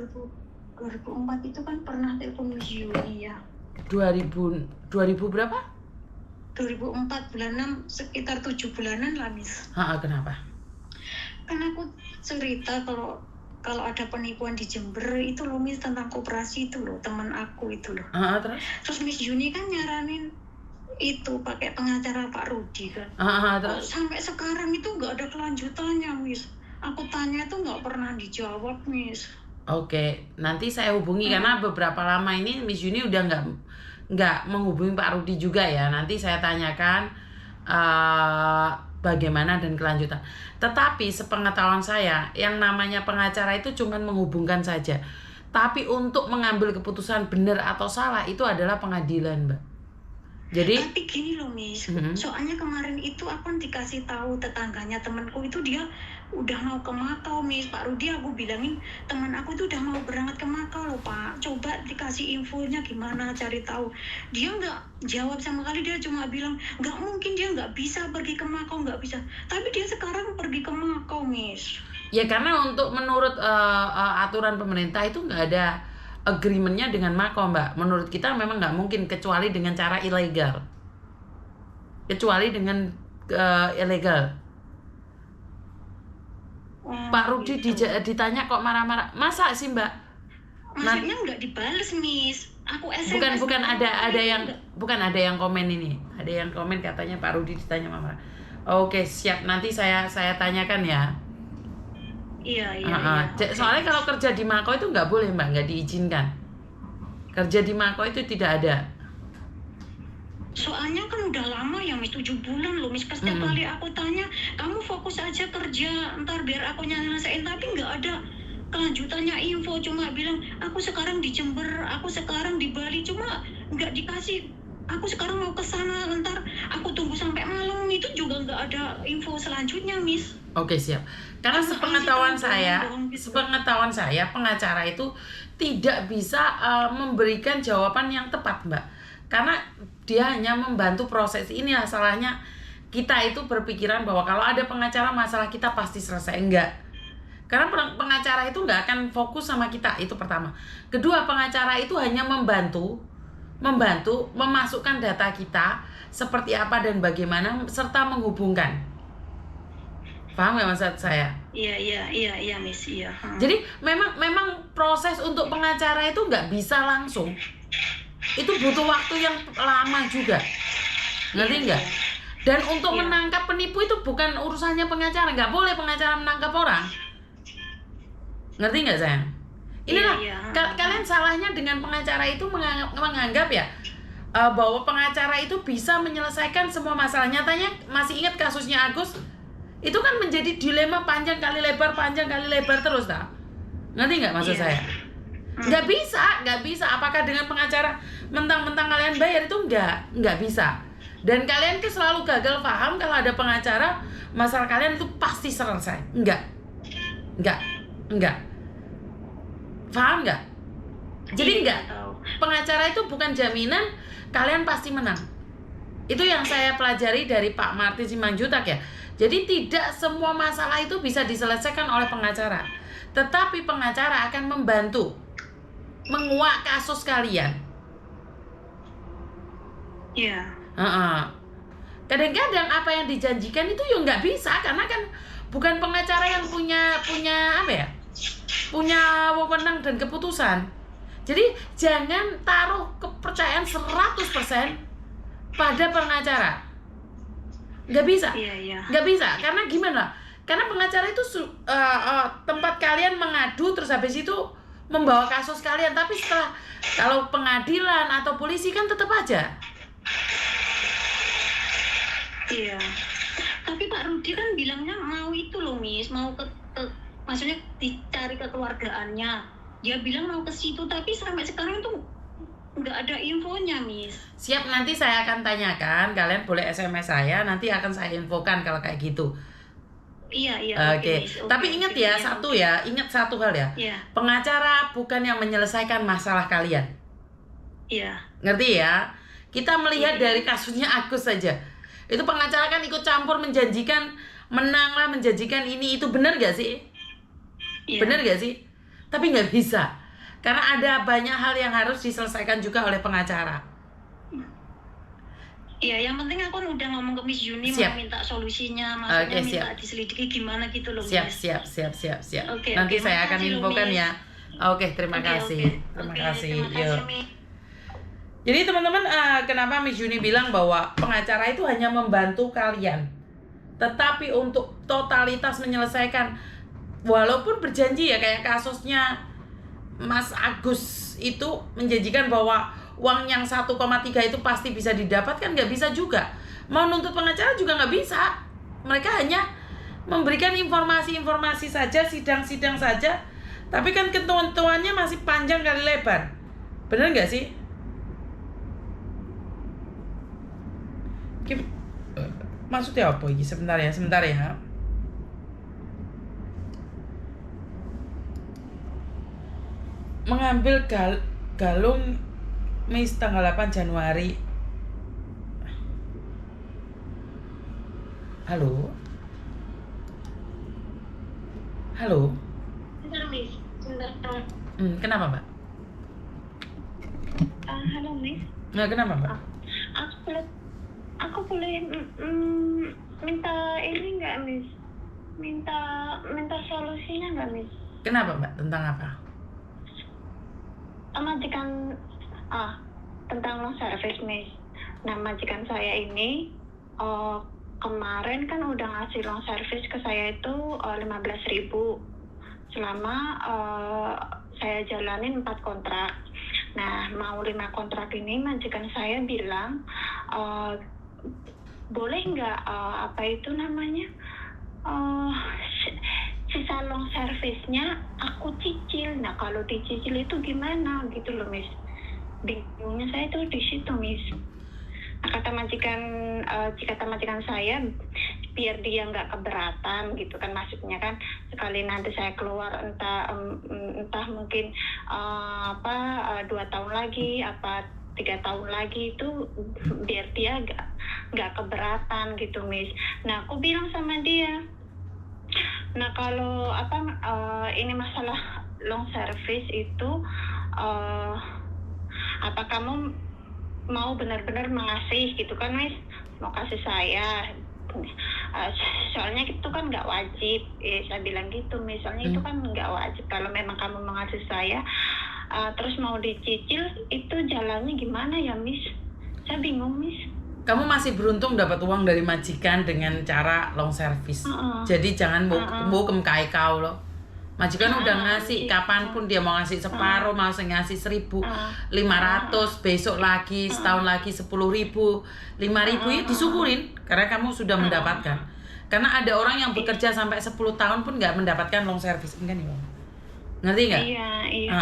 2004 itu kan pernah telepon Miss Yuni ya. 2000 berapa? 2004 bulan 6 sekitar 7 bulanan lah Miss. Kenapa? Kan aku cerita kalau ada penipuan di Jember itu loh Miss, tentang koperasi itu loh, teman aku itu loh. Terus Miss Yuni kan nyaranin itu pakai pengacara Pak Rudi kan. Terus sampai sekarang itu nggak ada kelanjutannya Miss. Aku tanya itu nggak pernah dijawab Miss. Oke, nanti saya hubungi karena beberapa lama ini Miss Yuni udah nggak menghubungi Pak Rudi juga ya. Nanti saya tanyakan bagaimana dan kelanjutan. Tetapi sepengetahuan saya, yang namanya pengacara itu cuma menghubungkan saja. Tapi untuk mengambil keputusan benar atau salah itu adalah pengadilan, Mbak. Jadi, tapi gini loh Miss, soalnya kemarin itu aku dikasih tahu tetangganya temanku itu dia udah mau ke Makau Miss. Pak Rudi aku bilangin teman aku itu udah mau berangkat ke Makau loh Pak, coba dikasih infonya gimana, cari tahu. Dia nggak jawab sama kali, dia cuma bilang nggak mungkin, dia nggak bisa pergi ke Makau, nggak bisa. Tapi dia sekarang pergi ke Makau Miss. Ya karena untuk menurut aturan pemerintah itu nggak ada agreementnya dengan Makau, Mbak. Menurut kita memang nggak mungkin kecuali dengan cara ilegal. Kecuali dengan ilegal. Pak Rudi gitu. ditanya kok marah-marah. Masa sih, Mbak? Maksudnya nggak dibales Miss. Aku SMS. Bukan ada yang komen ini. Ada yang komen katanya Pak Rudi ditanya marah. Oke, siap. Nanti saya tanyakan ya. Iya. Soalnya kalau kerja di Makau itu nggak boleh Mbak, nggak diizinkan. Kerja di Makau itu tidak ada. Soalnya kan udah lama ya Miss, 7 bulan loh Miss. Setiap kali aku tanya, kamu fokus aja kerja, ntar biar aku nyelesain. Tapi nggak ada kelanjutannya info, cuma bilang aku sekarang di Jember, aku sekarang di Bali, cuma nggak dikasih. Aku sekarang mau ke sana, ntar aku tunggu sampai malam, itu juga nggak ada info selanjutnya Miss. Oke, siap. Karena sepengetahuan saya pengacara itu tidak bisa memberikan jawaban yang tepat, Mbak. Karena dia hanya membantu proses. Inilah salahnya kita itu berpikiran bahwa kalau ada pengacara masalah kita pasti selesai. Enggak. Karena pengacara itu nggak akan fokus sama kita, itu pertama. Kedua, pengacara itu hanya membantu memasukkan data kita seperti apa dan bagaimana, serta menghubungkan. Paham nggak maksud saya? Iya Miss, iya. Jadi memang proses untuk pengacara itu nggak bisa langsung. Itu butuh waktu yang lama juga. Ngerti nggak? Dan untuk menangkap penipu itu bukan urusannya pengacara. Nggak boleh pengacara menangkap orang. Ngerti nggak sayang? Inilah kalian salahnya dengan pengacara itu menganggap ya bahwa pengacara itu bisa menyelesaikan semua masalah. Nyatanya masih ingat kasusnya Agus? Itu kan menjadi dilema panjang kali lebar terus, tak? Ngerti nggak maksud saya? Nggak bisa. Apakah dengan pengacara mentang-mentang kalian bayar itu nggak bisa. Dan kalian tuh selalu gagal paham kalau ada pengacara, masalah kalian itu pasti selesai. Enggak. Paham nggak? Jadi enggak. Pengacara itu bukan jaminan kalian pasti menang. Itu yang saya pelajari dari Pak Martin Simanjuntak ya. Jadi tidak semua masalah itu bisa diselesaikan oleh pengacara. Tetapi pengacara akan membantu menguak kasus kalian. Iya. Kadang-kadang apa yang dijanjikan itu ya nggak bisa, karena kan bukan pengacara yang punya apa ya? Punya wewenang dan keputusan. Jadi jangan taruh kepercayaan 100% pada pengacara. Nggak bisa. Nggak bisa. Karena gimana? Karena pengacara itu tempat kalian mengadu, terus habis itu membawa kasus kalian. Tapi setelah, kalau pengadilan atau polisi kan tetap aja. Iya. Tapi Pak Rudi kan bilangnya mau itu loh Miss, mau ke maksudnya dicari kekeluargaannya. Dia bilang mau ke situ, tapi sampai sekarang itu nggak ada infonya Miss. Siap, nanti saya akan tanyakan. Kalian boleh SMS saya, nanti akan saya infokan kalau kayak gitu. Iya. Oke. Tapi ingat ya, ingat satu hal ya. Pengacara bukan yang menyelesaikan masalah kalian. Iya. Ngerti ya? Kita melihat dari kasusnya Agus saja. Itu pengacara kan ikut campur, menjanjikan menang lah, menjanjikan ini itu, benar gak sih? Benar gak sih? Tapi nggak bisa. Karena ada banyak hal yang harus diselesaikan juga oleh pengacara. Iya, yang penting aku udah ngomong ke Miss Juni Siap. mau minta solusinya, maksudnya Oke, minta siap. diselidiki gimana gitu loh, Siap, Miss. siap. Oke, Nanti oke, saya akan makasih loh, infokan Miss. ya. Oke, terima Oke, kasih. oke. Terima Oke, kasih. terima kasih, Yuk. Miss. Jadi teman-teman, kenapa Miss Juni bilang bahwa pengacara itu hanya membantu kalian, tetapi untuk totalitas menyelesaikan, walaupun berjanji ya kayak kasusnya Mas Agus itu menjanjikan bahwa uang yang 1,3 itu pasti bisa didapatkan, nggak bisa juga. Mau nuntut pengacara juga nggak bisa. Mereka hanya memberikan informasi-informasi saja, sidang-sidang saja, tapi kan ketentuannya masih panjang kali lebar. Bener nggak sih? Maksudnya apa ini? Sebentar ya. Mengambil galung Miss tanggal 8 Januari. Halo? Bentar, Miss. Bentar. Kenapa, Mbak? Halo, Miss. Nggak, kenapa, Mbak? Aku boleh minta ini nggak, Miss? Minta solusinya nggak, Miss? Kenapa, Mbak? Tentang apa? Majikan tentang loan service, Miss. Nah, majikan saya ini kemarin kan udah ngasih loan service ke saya itu 15.000 selama saya jalanin 4 kontrak. Nah, mau 5 kontrak ini majikan saya bilang boleh nggak sisa loan service-nya aku cicil. Nah, kalau dicicil itu gimana gitu loh, Miss. Bingungnya saya tuh di situ, Miss. Nah, kata majikan saya biar dia nggak keberatan gitu kan, maksudnya kan sekali nanti saya keluar entah mungkin 2 tahun lagi apa 3 tahun lagi itu biar dia nggak keberatan gitu, Miss. Nah, aku bilang sama dia, nah kalau ini masalah loan service itu apa kamu mau benar-benar mengasih gitu kan, Miss, mau kasih saya soalnya itu kan nggak wajib, saya bilang gitu, misalnya itu kan nggak wajib. Kalau memang kamu mengasih saya terus mau dicicil, itu jalannya gimana ya, Miss? Saya bingung, Miss. Kamu masih beruntung dapat uang dari majikan dengan cara long service. Jadi jangan mau kemkai kau loh. Majikan udah ngasih kapanpun, dia mau ngasih separuh, mau ngasih 1.500, besok lagi, setahun lagi 10.000, 5.000 ya disyukurin karena kamu sudah mendapatkan. Karena ada orang yang bekerja sampai 10 tahun pun nggak mendapatkan long service, kan ya? Ngerti nggak? Iya.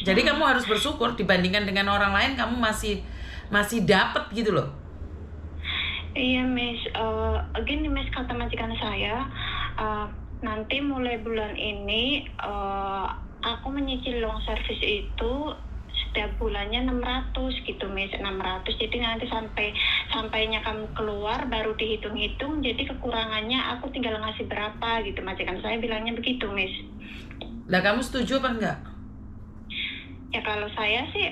Jadi kamu harus bersyukur dibandingkan dengan orang lain, kamu masih dapat gitu loh. Iya, Miss. Gini, Miss, kata majikan saya, nanti mulai bulan ini aku menyicil loan service itu setiap bulannya 600 gitu, Miss. 600. Jadi nanti sampainya kamu keluar baru dihitung-hitung, jadi kekurangannya aku tinggal ngasih berapa gitu. Majikan saya bilangnya begitu, Miss. Lah kamu setuju apa enggak? Ya kalau saya sih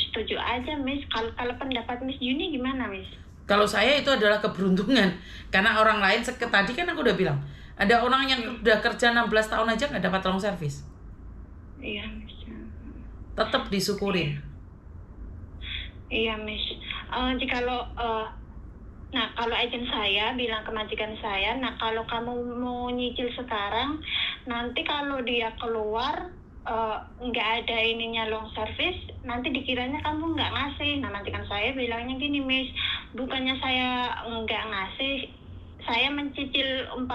setuju aja, Miss. Kalau pendapat Miss Juni gimana, Miss? Kalau saya itu adalah keberuntungan. Karena orang lain, tadi kan aku udah bilang, ada orang yang udah kerja 16 tahun aja nggak dapat long service. Iya, Miss. Tetap disyukurin. Iya, Miss. Kalau agen saya bilang ke majikan saya, nah kalau kamu mau nyicil sekarang, nanti kalau dia keluar nggak ada ininya long service, nanti dikiranya kamu nggak ngasih. Nah, majikan saya bilangnya gini, Miss, bukannya saya nggak ngasih, saya mencicil 600,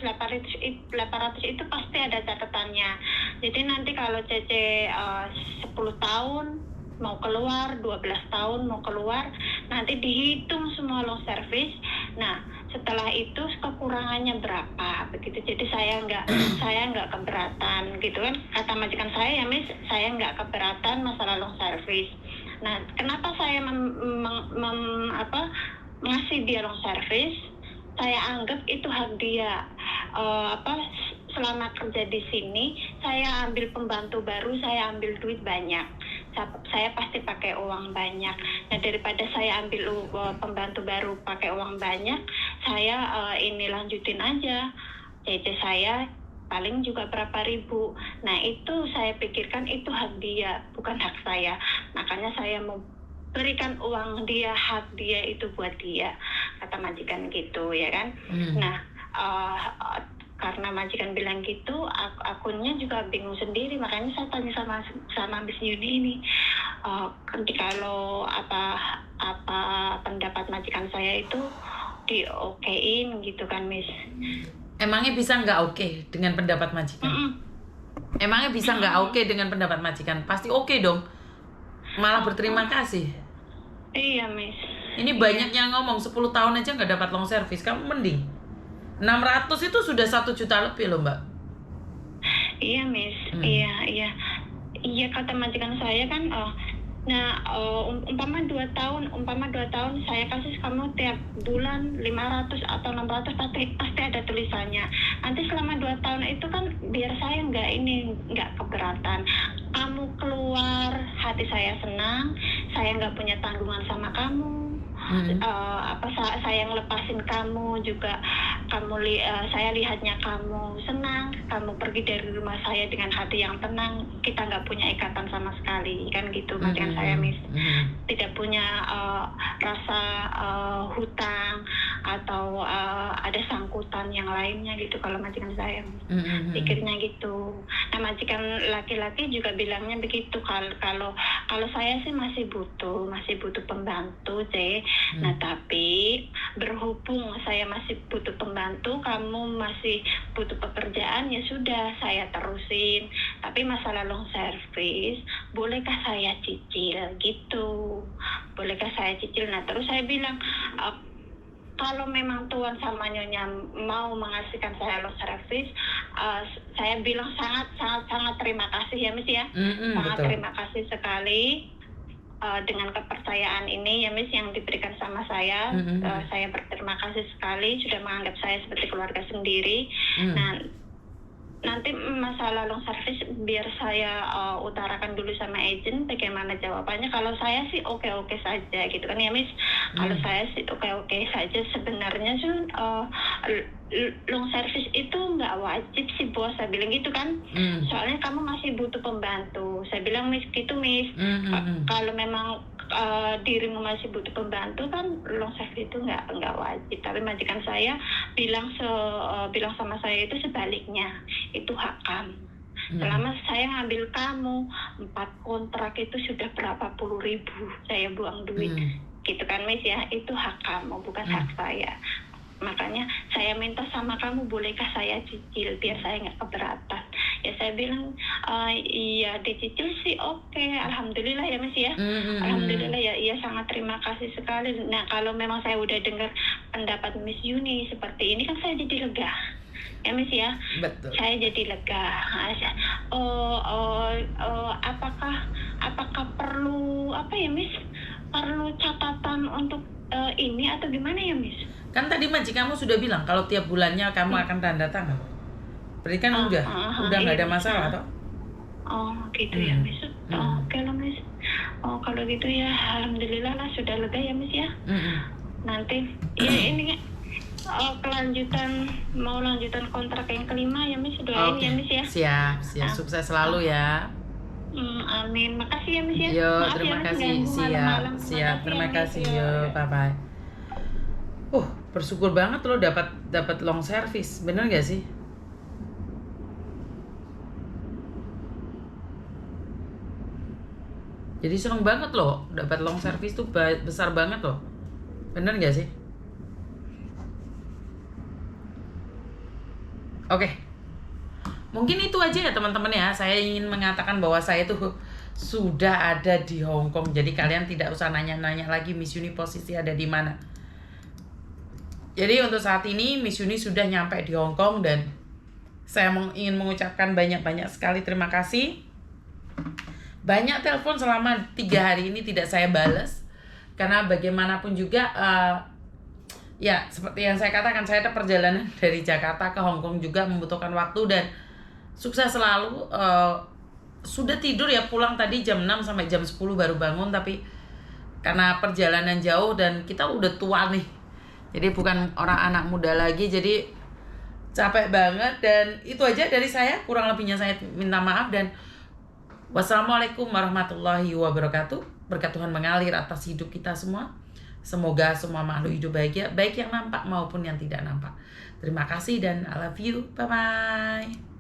800 itu pasti ada catatannya. Jadi nanti kalau CC 10 tahun mau keluar, 12 tahun mau keluar, nanti dihitung semua loan service. Nah, setelah itu kekurangannya berapa begitu. Jadi saya nggak keberatan gitu kan, kata majikan saya, ya, Miss, saya nggak keberatan masalah loan service. Nah, kenapa saya ngasih dia loan service? Saya anggap itu hak dia. selama kerja di sini, saya ambil pembantu baru, saya ambil duit banyak. Saya pasti pakai uang banyak. Nah, daripada saya ambil pembantu baru pakai uang banyak, saya ini lanjutin aja. Jajan saya paling juga berapa ribu. Nah, itu saya pikirkan itu hak dia, bukan hak saya. Makanya saya mau berikan uang dia, hak dia itu buat dia, kata majikan gitu, ya kan. Nah, karena majikan bilang gitu, akunnya juga bingung sendiri. Makanya saya tanya sama Miss Yuni ini, kalau apa pendapat majikan saya itu diokein gitu kan, Miss. Emangnya bisa nggak oke dengan pendapat majikan? Emangnya bisa nggak oke dengan pendapat majikan? Pasti oke dong. Malah berterima kasih. Iya, Miss. Ini banyak yang ngomong 10 tahun aja nggak dapat long service. Kamu mending 600 itu sudah 1 juta lebih loh, Mbak. Iya, Miss. Iya, kata majikan saya kan, umpama 2 tahun saya kasih kamu tiap bulan 500 atau 600, pasti ada tulisannya. Nanti selama 2 tahun itu kan biar saya nggak keberatan. Kamu keluar, hati saya senang, saya nggak punya tanggungan sama kamu. Saya ngelepasin kamu juga, saya lihatnya kamu senang, kamu pergi dari rumah saya dengan hati yang tenang, kita nggak punya ikatan sama sekali, kan gitu majikan saya, Miss. Tidak punya rasa hutang atau ada sangkutan yang lainnya gitu kalau majikan saya, pikirnya gitu. Nah, majikan laki-laki juga bilangnya begitu, kalau saya sih masih butuh pembantu, Nah, tapi berhubung saya masih butuh pembantu, kamu masih butuh pekerjaan, ya sudah saya terusin. Tapi masalah long service, bolehkah saya cicil gitu? Bolehkah saya cicil? Nah, terus saya bilang, kalau memang Tuan sama Nyonya mau mengasihkan saya long service, saya bilang sangat terima kasih ya, Miss ya. Sangat betul. terima kasih sekali dengan kepercayaan ini ya, Miss, yang diberikan sama saya. Saya berterima kasih sekali sudah menganggap saya seperti keluarga sendiri. Nah, nanti masalah long service biar saya utarakan dulu sama agent bagaimana jawabannya. Kalau saya sih oke-oke saja gitu kan ya, Miss. Kalau saya sih oke-oke saja. Sebenarnya sih long service itu nggak wajib sih, Bos. Saya bilang gitu kan. Soalnya kamu masih butuh pembantu. Saya bilang, Miss, gitu, Miss. Kalau memang dirimu masih butuh pembantu kan long service itu nggak wajib. Tapi majikan saya bilang sama saya itu sebaliknya, itu hak kamu. Selama saya ngambil kamu 4 kontrak itu sudah berapa puluh ribu saya buang duit, gitu kan, Miss ya. Itu hak kamu, bukan hak saya. Makanya saya minta sama kamu, bolehkah saya cicil biar saya nggak keberatan. Ya saya bilang, iya dicicil sih oke. Alhamdulillah ya, Miss ya. Alhamdulillah ya, iya sangat terima kasih sekali. Nah, kalau memang saya udah dengar pendapat Miss Yuni seperti ini kan saya jadi lega. Ya, Miss ya. Betul. Saya jadi lega. Apakah perlu apa ya, Miss? Perlu catatan untuk ini atau gimana ya, Miss? Kan tadi majikanmu sudah bilang kalau tiap bulannya kamu akan tanda tangan. Berarti kan udah nggak ada masalah toh? Oh gitu ya, Miss. Oke lah, Miss. Oh kalau gitu ya, alhamdulillah lah sudah lega ya, Miss ya. Nanti ya ini mau lanjutan kontrak yang kelima ya, Miss, doain ya, Miss ya. Siap, sukses selalu ya. Amin, makasih ya, Miss ya. Yo, Maaf terima ya, Miss, kasih. ganggu malam-malam. Siap, terima ya, Miss. kasih. Yo, bye. Bersyukur banget lo dapat long service, bener gak sih? Jadi seneng banget loh dapat long service tuh besar banget loh, bener gak sih? Oke. Mungkin itu aja ya teman-teman ya. Saya ingin mengatakan bahwa saya tuh sudah ada di Hong Kong. Jadi kalian tidak usah nanya-nanya lagi Miss Yuni posisi ada di mana. Jadi untuk saat ini Miss Yuni sudah nyampe di Hong Kong dan saya ingin mengucapkan banyak-banyak sekali terima kasih. Banyak telepon selama 3 hari ini tidak saya balas karena bagaimanapun juga Ya, seperti yang saya katakan, saya ada perjalanan dari Jakarta ke Hong Kong juga membutuhkan waktu dan sukses selalu. Sudah tidur ya, pulang tadi jam 6 sampai jam 10 baru bangun, tapi karena perjalanan jauh dan kita udah tua nih. Jadi bukan orang anak muda lagi, jadi capek banget. Dan itu aja dari saya, kurang lebihnya saya minta maaf dan wassalamualaikum warahmatullahi wabarakatuh. Berkat Tuhan mengalir atas hidup kita semua. Semoga semua makhluk hidup bahagia, baik yang nampak maupun yang tidak nampak. Terima kasih dan I love you. Bye-bye.